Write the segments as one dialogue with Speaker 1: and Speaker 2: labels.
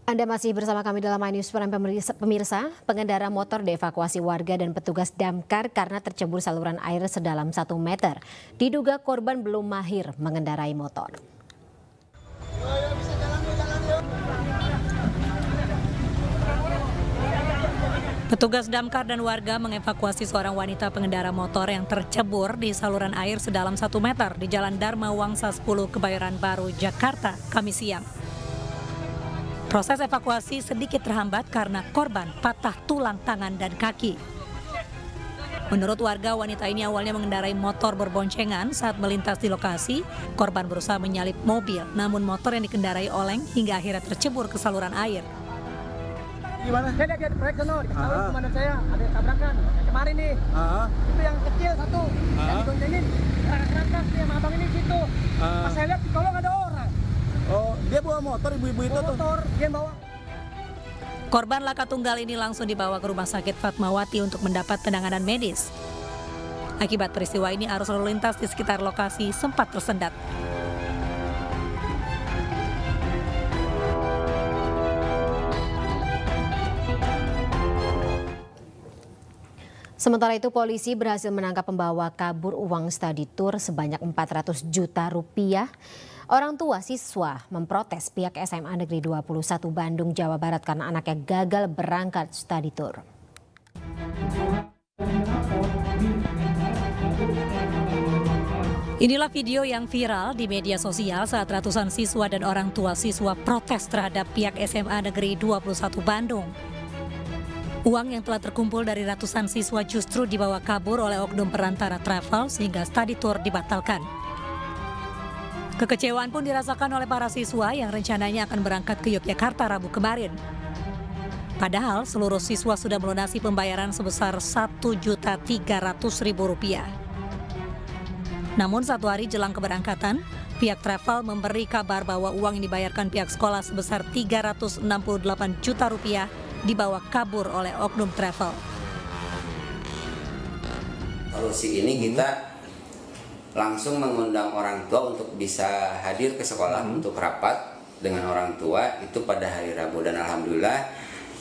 Speaker 1: Anda masih bersama kami dalam iNews Prime pemirsa. Pengendara motor dievakuasi warga dan petugas damkar karena tercebur saluran air sedalam 1 meter. Diduga korban belum mahir mengendarai motor.
Speaker 2: Petugas damkar dan warga mengevakuasi seorang wanita pengendara motor yang tercebur di saluran air sedalam 1 meter di Jalan Dharma Wangsa 10, Kebayoran Baru, Jakarta, Kamis siang. Proses evakuasi sedikit terhambat karena korban patah tulang tangan dan kaki. Menurut warga, wanita ini awalnya mengendarai motor berboncengan saat melintas di lokasi. Korban berusaha menyalip mobil, namun motor yang dikendarai oleng hingga akhirnya tercebur ke saluran air.
Speaker 3: Gimana? Saya lihat proyek sono, diketahui komandan saya ada tabrakan. Kemarin nih, itu yang kecil satu, yang digoncengin, kerangkas nih sama abang ini situ. Pas saya lihat di kolong ada orang. Oh, dia bawa motor, ibu-ibu itu tuh? Motor, dia bawa.
Speaker 2: Korban laka tunggal ini langsung dibawa ke Rumah Sakit Fatmawati untuk mendapat penanganan medis. Akibat peristiwa ini, arus lalu lintas di sekitar lokasi sempat tersendat.
Speaker 1: Sementara itu, polisi berhasil menangkap pembawa kabur uang study tour sebanyak 400 juta rupiah. Orang tua siswa memprotes pihak SMA Negeri 21 Bandung, Jawa Barat karena anaknya gagal berangkat study tour.
Speaker 2: Inilah video yang viral di media sosial saat ratusan siswa dan orang tua siswa protes terhadap pihak SMA Negeri 21 Bandung. Uang yang telah terkumpul dari ratusan siswa justru dibawa kabur oleh oknum perantara travel sehingga study tour dibatalkan. Kekecewaan pun dirasakan oleh para siswa yang rencananya akan berangkat ke Yogyakarta Rabu kemarin. Padahal seluruh siswa sudah melunasi pembayaran sebesar Rp1.300.000. Namun 1 hari jelang keberangkatan, pihak travel memberi kabar bahwa uang yang dibayarkan pihak sekolah sebesar Rp368 juta dibawa kabur oleh oknum travel.
Speaker 4: Solusi ini kita langsung mengundang orang tua untuk bisa hadir ke sekolah untuk rapat dengan orang tua itu pada hari Rabu, dan alhamdulillah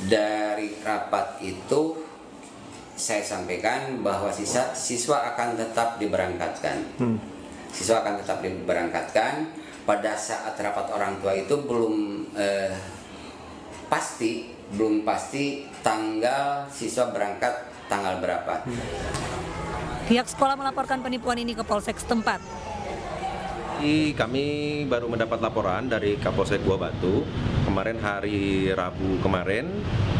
Speaker 4: dari rapat itu saya sampaikan bahwa siswa akan tetap diberangkatkan. Siswa akan tetap diberangkatkan. Pada saat rapat orang tua itu belum pasti tanggal siswa berangkat tanggal berapa.
Speaker 2: Pihak sekolah melaporkan penipuan ini ke Polsek setempat.
Speaker 5: Kami baru mendapat laporan dari Kapolsek Buah Batu. Kemarin hari Rabu kemarin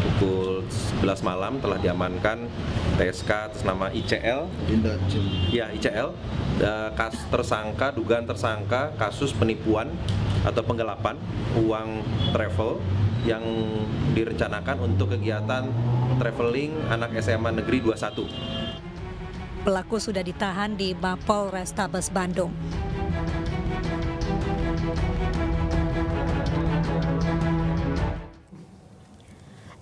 Speaker 5: pukul 11 malam telah diamankan TSK atas nama ICL. Ya, ICL. Dugaan tersangka kasus penipuan atau penggelapan uang travel yang direncanakan untuk kegiatan traveling anak SMA Negeri 21.
Speaker 2: Pelaku sudah ditahan di Mapol Restabes Bandung.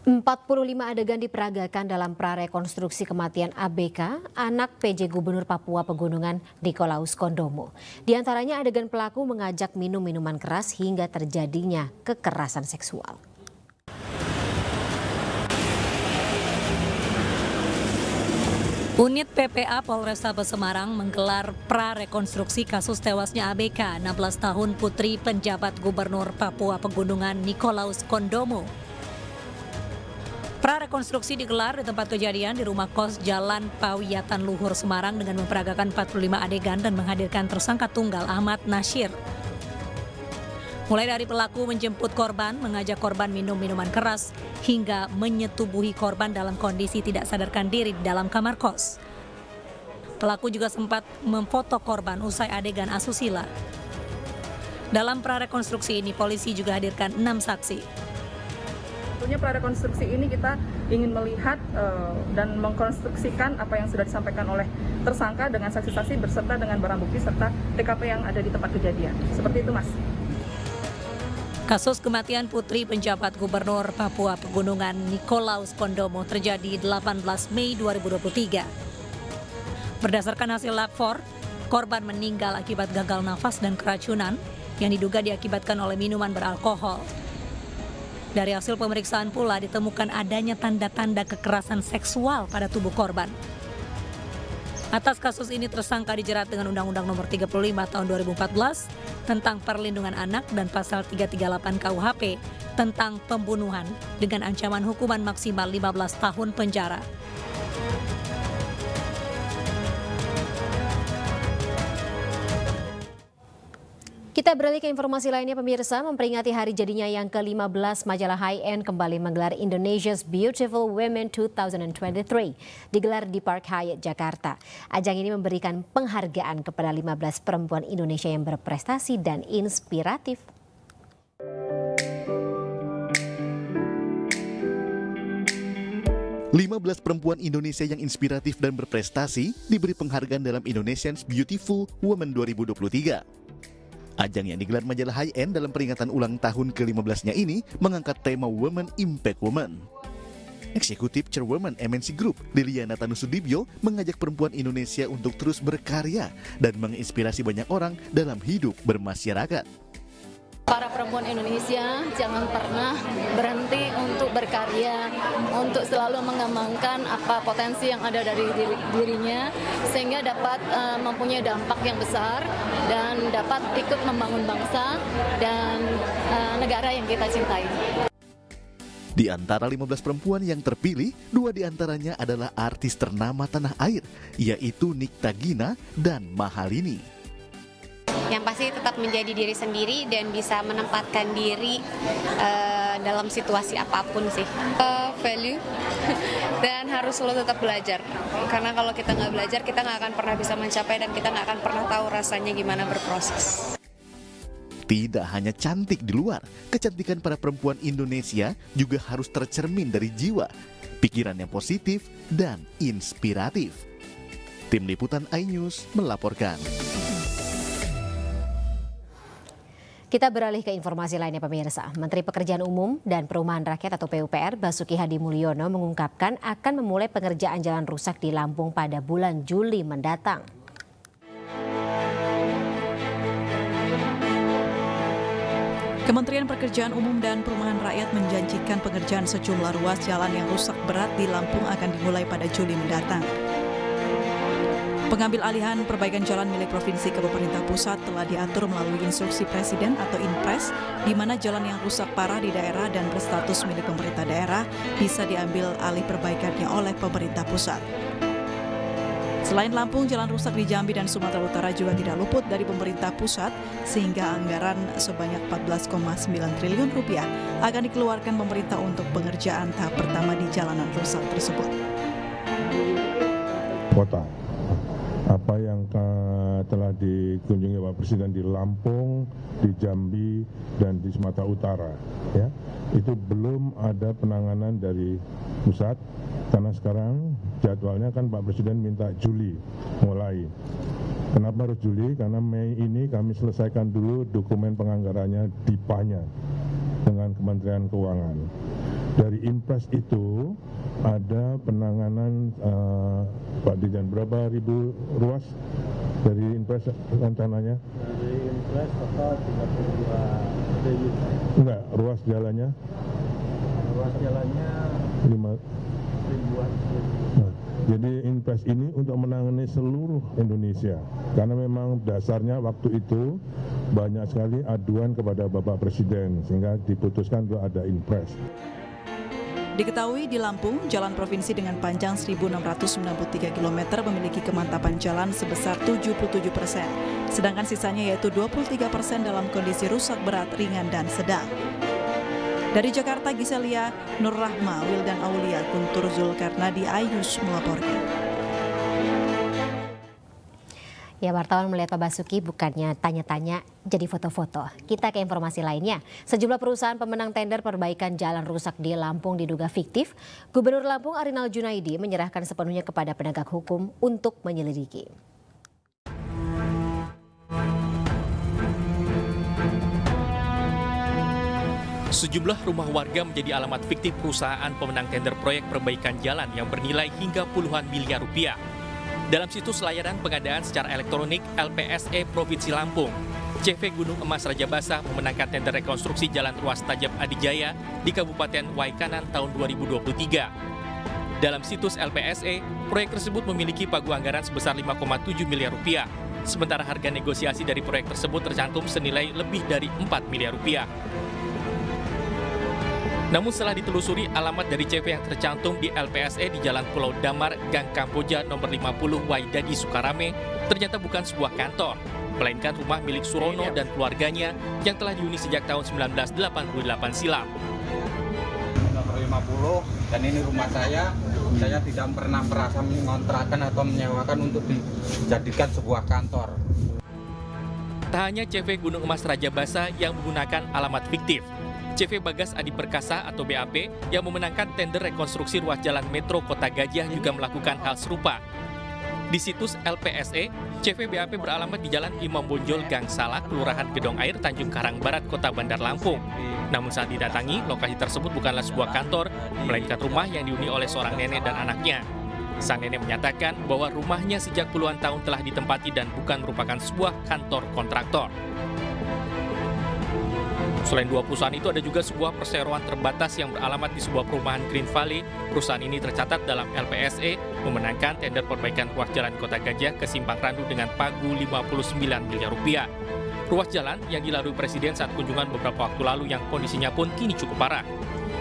Speaker 1: ...45 adegan diperagakan dalam prarekonstruksi kematian ABK, anak PJ Gubernur Papua Pegunungan Nikolaus Kondomo. Di antaranya adegan pelaku mengajak minum minuman keras hingga terjadinya kekerasan seksual.
Speaker 2: Unit PPA Polrestabes Semarang menggelar prarekonstruksi kasus tewasnya ABK 16 tahun putri penjabat Gubernur Papua Pegunungan Nikolaus Kondomo. Prarekonstruksi digelar di tempat kejadian di rumah kos Jalan Pawiyatan Luhur Semarang dengan memperagakan 45 adegan dan menghadirkan tersangka tunggal Ahmad Nasyir. Mulai dari pelaku menjemput korban, mengajak korban minum minuman keras, hingga menyetubuhi korban dalam kondisi tidak sadarkan diri di dalam kamar kos. Pelaku juga sempat memfoto korban usai adegan asusila. Dalam prarekonstruksi ini, polisi juga hadirkan 6 saksi.
Speaker 6: Tentunya prarekonstruksi ini kita ingin melihat dan mengkonstruksikan apa yang sudah disampaikan oleh tersangka dengan saksi-saksi berserta dengan barang bukti serta TKP yang ada di tempat kejadian. Seperti itu, Mas.
Speaker 2: Kasus kematian putri penjabat Gubernur Papua Pegunungan Nikolaus Kondomo terjadi 18 Mei 2023. Berdasarkan hasil lab 4, korban meninggal akibat gagal nafas dan keracunan yang diduga diakibatkan oleh minuman beralkohol. Dari hasil pemeriksaan pula ditemukan adanya tanda-tanda kekerasan seksual pada tubuh korban. Atas kasus ini tersangka dijerat dengan Undang-Undang Nomor 35 Tahun 2014 tentang perlindungan anak dan Pasal 338 KUHP tentang pembunuhan dengan ancaman hukuman maksimal 15 tahun penjara.
Speaker 1: Kita beralih ke informasi lainnya pemirsa, memperingati hari jadinya yang ke-15 majalah High End kembali menggelar Indonesia's Beautiful Women 2023 digelar di Park Hyatt, Jakarta. Ajang ini memberikan penghargaan kepada 15 perempuan Indonesia yang berprestasi dan inspiratif.
Speaker 7: Lima 15 perempuan Indonesia yang inspiratif dan berprestasi diberi penghargaan dalam Indonesia's Beautiful Women 2023. Ajang yang digelar majalah High End dalam peringatan ulang tahun ke-15-nya ini mengangkat tema Women Impact Women. Eksekutif Chairwoman MNC Group, Liliana Tanusudibyo, mengajak perempuan Indonesia untuk terus berkarya dan menginspirasi banyak orang dalam hidup bermasyarakat.
Speaker 8: Para perempuan Indonesia jangan pernah berhenti untuk berkarya, untuk selalu mengembangkan apa potensi yang ada dari dirinya, sehingga dapat mempunyai dampak yang besar dan dapat ikut membangun bangsa dan negara yang kita cintai.
Speaker 7: Di antara 15 perempuan yang terpilih, 2 diantaranya adalah artis ternama tanah air, yaitu Nikta Gina dan Mahalini.
Speaker 9: Yang pasti tetap menjadi diri sendiri dan bisa menempatkan diri dalam situasi apapun sih.
Speaker 10: Value dan harus selalu tetap belajar. Karena kalau kita nggak belajar, kita nggak akan pernah bisa mencapai dan kita nggak akan pernah tahu rasanya gimana berproses.
Speaker 7: Tidak hanya cantik di luar, kecantikan para perempuan Indonesia juga harus tercermin dari jiwa, pikiran yang positif dan inspiratif. Tim Liputan iNews melaporkan.
Speaker 1: Kita beralih ke informasi lainnya pemirsa. Menteri Pekerjaan Umum dan Perumahan Rakyat atau PUPR Basuki Hadi Mulyono mengungkapkan akan memulai pengerjaan jalan rusak di Lampung pada bulan Juli mendatang.
Speaker 11: Kementerian Pekerjaan Umum dan Perumahan Rakyat menjanjikan pengerjaan sejumlah ruas jalan yang rusak berat di Lampung akan dimulai pada Juli mendatang. Pengambil alihan perbaikan jalan milik provinsi ke pemerintah pusat telah diatur melalui instruksi Presiden atau Inpres, di mana jalan yang rusak parah di daerah dan berstatus milik pemerintah daerah bisa diambil alih perbaikannya oleh pemerintah pusat. Selain Lampung, jalan rusak di Jambi dan Sumatera Utara juga tidak luput dari pemerintah pusat, sehingga anggaran sebanyak 14,9 triliun rupiah akan dikeluarkan pemerintah untuk pengerjaan tahap pertama di jalanan rusak tersebut.
Speaker 12: Kota. Apa yang telah dikunjungi Bapak Presiden di Lampung, di Jambi, dan di Sumatera Utara, ya, itu belum ada penanganan dari pusat, karena sekarang jadwalnya kan Pak Presiden minta Juli mulai. Kenapa harus Juli? Karena Mei ini kami selesaikan dulu dokumen penganggarannya DIPA-nya dengan Kementerian Keuangan. Dari Inpres itu ada penanganan Pak Dirjen, berapa ribu ruas dari Inpres rencananya?
Speaker 13: Dari Inpres total 32 triliun.
Speaker 12: Enggak, ruas jalannya?
Speaker 13: Ruas jalannya
Speaker 12: 5
Speaker 13: ribuan.
Speaker 12: Nah, jadi Inpres ini untuk menangani seluruh Indonesia, karena memang dasarnya waktu itu banyak sekali aduan kepada Bapak Presiden, sehingga diputuskan untuk ada Inpres.
Speaker 11: Diketahui di Lampung, jalan provinsi dengan panjang 1.693 km memiliki kemantapan jalan sebesar 77%, sedangkan sisanya yaitu 23% dalam kondisi rusak berat, ringan, dan sedang. Dari Jakarta, Giselia, Nur Rahma, Wildan Aulia, Guntur Zulkarnadi, iNews melaporkan.
Speaker 1: Ya, wartawan melihat Pak Basuki bukannya tanya-tanya, jadi foto-foto. Kita ke informasi lainnya. Sejumlah perusahaan pemenang tender perbaikan jalan rusak di Lampung diduga fiktif. Gubernur Lampung Arinal Junaidi menyerahkan sepenuhnya kepada penegak hukum untuk menyelidiki.
Speaker 14: Sejumlah rumah warga menjadi alamat fiktif perusahaan pemenang tender proyek perbaikan jalan yang bernilai hingga puluhan miliar rupiah. Dalam situs layanan pengadaan secara elektronik LPSE Provinsi Lampung, CV Gunung Emas Rajabasa memenangkan tender rekonstruksi jalan ruas Tajab Adijaya di Kabupaten Waikanan tahun 2023. Dalam situs LPSE, proyek tersebut memiliki pagu anggaran sebesar 5,7 miliar rupiah, sementara harga negosiasi dari proyek tersebut tercantum senilai lebih dari 4 miliar rupiah. Namun setelah ditelusuri alamat dari CV yang tercantum di LPSE di Jalan Pulau Damar, Gang Kamboja nomor 50 Waidadi Sukarame, ternyata bukan sebuah kantor, melainkan rumah milik Surono dan keluarganya yang telah dihuni sejak tahun 1988 silam.
Speaker 15: Nomor 50 dan ini rumah saya tidak pernah merasa mengontrakkan atau menyewakan untuk dijadikan sebuah kantor.
Speaker 14: Tak hanya CV Gunung Emas Rajabasa yang menggunakan alamat fiktif, CV Bagas Adi Perkasa atau BAP yang memenangkan tender rekonstruksi ruas jalan Metro Kota Gajah juga melakukan hal serupa. Di situs LPSE, CV BAP beralamat di Jalan Imam Bonjol Gang Salak, Kelurahan Gedong Air, Tanjung Karang Barat, Kota Bandar Lampung. Namun saat didatangi, lokasi tersebut bukanlah sebuah kantor, melainkan rumah yang dihuni oleh seorang nenek dan anaknya. Sang nenek menyatakan bahwa rumahnya sejak puluhan tahun telah ditempati dan bukan merupakan sebuah kantor kontraktor. Selain dua perusahaan itu, ada juga sebuah perseroan terbatas yang beralamat di sebuah perumahan Green Valley. Perusahaan ini tercatat dalam LPSE memenangkan tender perbaikan ruas jalan Kota Gajah ke Simpang Randu dengan pagu 59 miliar rupiah. Ruas jalan yang dilalui Presiden saat kunjungan beberapa waktu lalu yang kondisinya pun kini cukup parah.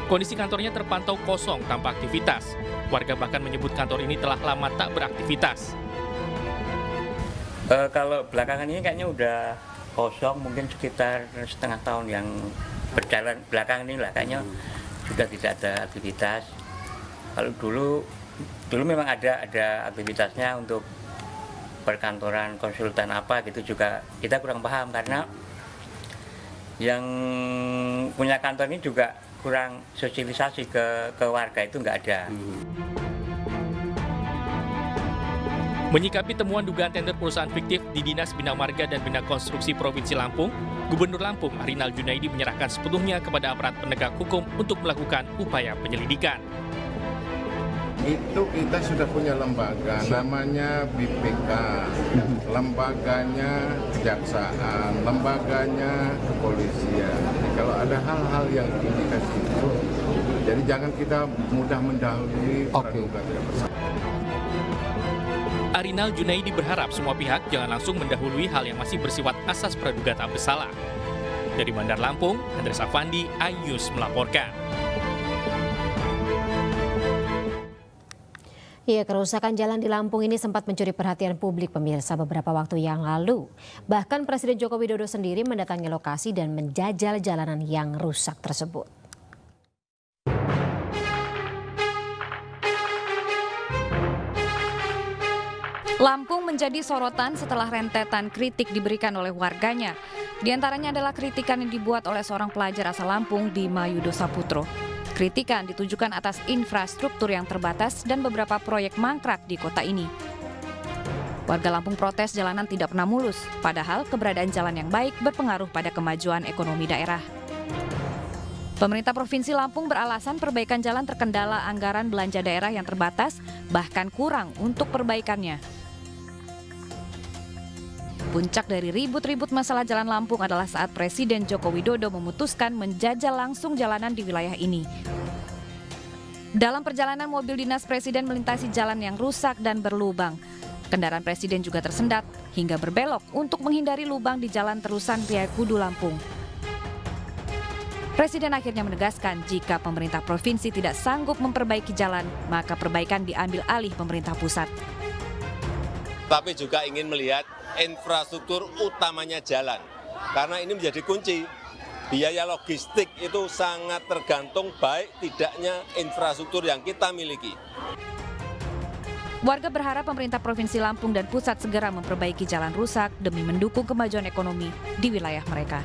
Speaker 14: Kondisi kantornya terpantau kosong tanpa aktivitas. Warga bahkan menyebut kantor ini telah lama tak beraktivitas.
Speaker 16: Kalau belakangan ini kayaknya udah kosong, mungkin sekitar setengah tahun yang berjalan belakangan ini lah, kayaknya sudah tidak ada aktivitas. Kalau dulu memang ada aktivitasnya untuk perkantoran, konsultan apa gitu, juga kita kurang paham karena yang punya kantor ini juga kurang sosialisasi ke warga, itu nggak ada.
Speaker 14: Menyikapi temuan dugaan tender perusahaan fiktif di Dinas Bina Marga dan Bina Konstruksi Provinsi Lampung, Gubernur Lampung Arinal Junaidi menyerahkan sepenuhnya kepada aparat penegak hukum untuk melakukan upaya penyelidikan.
Speaker 17: Itu kita sudah punya lembaga, namanya BPK, lembaganya kejaksaan, lembaganya kepolisian. Kalau ada hal-hal yang indikasi itu, jadi jangan kita mudah mendahului praduga tidak bersalah.
Speaker 14: Arinal Junaidi berharap semua pihak jangan langsung mendahului hal yang masih bersifat asas praduga tak bersalah. Dari Bandar Lampung, Andres Afandi, iNews melaporkan.
Speaker 1: Ya, kerusakan jalan di Lampung ini sempat mencuri perhatian publik pemirsa beberapa waktu yang lalu. Bahkan Presiden Joko Widodo sendiri mendatangi lokasi dan menjajal jalanan yang rusak tersebut.
Speaker 18: Lampung menjadi sorotan setelah rentetan kritik diberikan oleh warganya. Di antaranya adalah kritikan yang dibuat oleh seorang pelajar asal Lampung, Bima Yudo Saputro. Kritikan ditujukan atas infrastruktur yang terbatas dan beberapa proyek mangkrak di kota ini. Warga Lampung protes jalanan tidak pernah mulus, padahal keberadaan jalan yang baik berpengaruh pada kemajuan ekonomi daerah. Pemerintah Provinsi Lampung beralasan perbaikan jalan terkendala anggaran belanja daerah yang terbatas, bahkan kurang untuk perbaikannya. Puncak dari ribut-ribut masalah jalan Lampung adalah saat Presiden Joko Widodo memutuskan menjajal langsung jalanan di wilayah ini. Dalam perjalanan, mobil dinas Presiden melintasi jalan yang rusak dan berlubang. Kendaraan Presiden juga tersendat hingga berbelok untuk menghindari lubang di Jalan Terusan Ria Kudu Lampung. Presiden akhirnya menegaskan jika pemerintah provinsi tidak sanggup memperbaiki jalan, maka perbaikan diambil alih pemerintah pusat.
Speaker 19: Tapi juga ingin melihat infrastruktur utamanya jalan, karena ini menjadi kunci. Biaya logistik itu sangat tergantung baik tidaknya infrastruktur yang kita miliki.
Speaker 18: Warga berharap pemerintah Provinsi Lampung dan pusat segera memperbaiki jalan rusak demi mendukung kemajuan ekonomi di wilayah mereka.